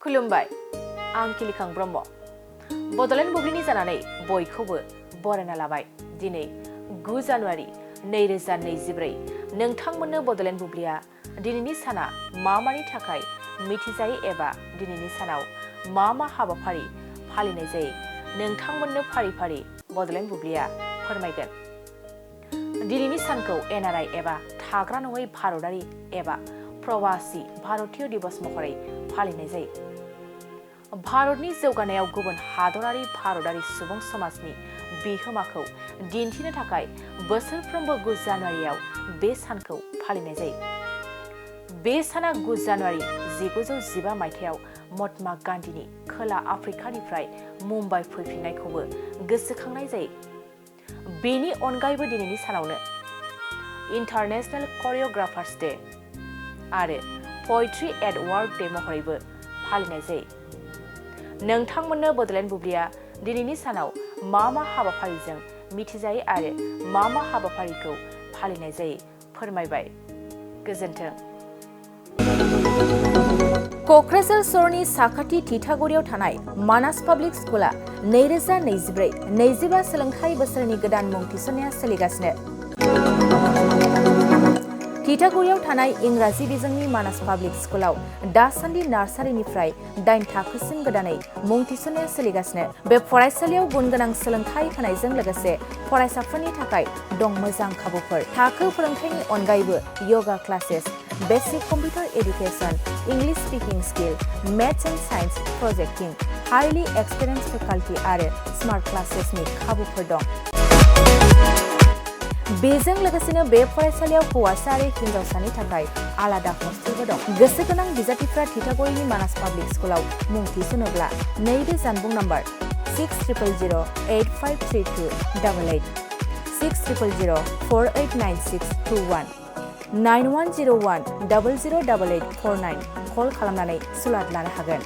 खुलुमबाय आं किलिखां ब्रह्म बडलेण्ड बुब्लिनि जानानै बयखौबो बरायना लाबाय दिनै 9 जानुवारि 2024 नोंथांमोननो बडलेण्ड बुब्लिया दिनैनि साना मानि थाखाय मिथिजायो एबा दिनैनि सानाव मा हाबाफारि फालिनाय जायो नोंथांमोननो फारि फारि बडलेण्ड बुब्लिया फोरमायगोन। दिनैनि सानखौ एनआरआइ एबा थाग्रा नङै भारतारि एबा प्रवासी भारतीय दिवस महरै फालिनाय जायो। भारतनि जौगानायाव गुबुन हादरारि भारतारि सुबुं समाजनि बिहोमाखौ दिन्थिनो थाखाय बोसोरफ्रोमबो 9 जानुवारियाव बे सानखौ फालिनाय जायो। बे साना 9 जानुवारि 1915 मायथाइयाव महात्मा गान्धीनि खोला आफ्रिकानिफ्राय मुम्बाइ फैफिननायखौबो गोसोखांनाय जायो। बेनि अनगायैबो दिनैनि सानावनो इन्टारनेशनेल करियोग्राफार्स डे आरो पोएट्री एट वर्क डे महरैबो फालिनाय जायो। नोंथांमोननो बडलेण्ड बुब्लिया दिनैनि सानाव मा हाबाफारिजों मिथिजायो आरो मा हाबाफारिखौ फालिनाय जायो फोरमायबाय। गोजोन्थों। क'क्राझार सहरनि साखाथि तितागुरियाव थानाय मानास पाब्लिक स्कुला 2024-25 सोलोंथाइ बोसोरनि गोदान मुं थिसननाया सोलिगासिनो। तितागुरियाव थानाय इंराजि बिजोंनि मानास पाब्लिक स्कुलाव दासान्दि नार्सारिनिफ्राय 8 थाखोसिम गोदानै मुं थिसननाया सोलिगासिनो। बे फरायसालियाव गुनगोनां सोलोंथाइ होनायजों लोगोसे फरायसाफोरनि थाखाय दं मोजां खाबुफोर। थाखो फोरोंथायनि अनगायैबो yoga classes, basic computer education, English speaking skill, maths and science projecting, highly experience faculty आरो स्मार्ट क्लासेसनि खाबुफोर दं। बेजों लोगोसेनो बे फरायसालियाव हौवासा आरो हिन्जावसानि थाखाय आलादा हस्टेलबो दं। गोसो गोनां बिजाथिफ्रा तितागुरिनि मानास पाब्लिक स्कुलाव मुं थिसनोब्ला नैबे जानबुं नम्बर 6000853288 6000489621 9101008849 कल खालामनानै सुलाद लानो हागोन।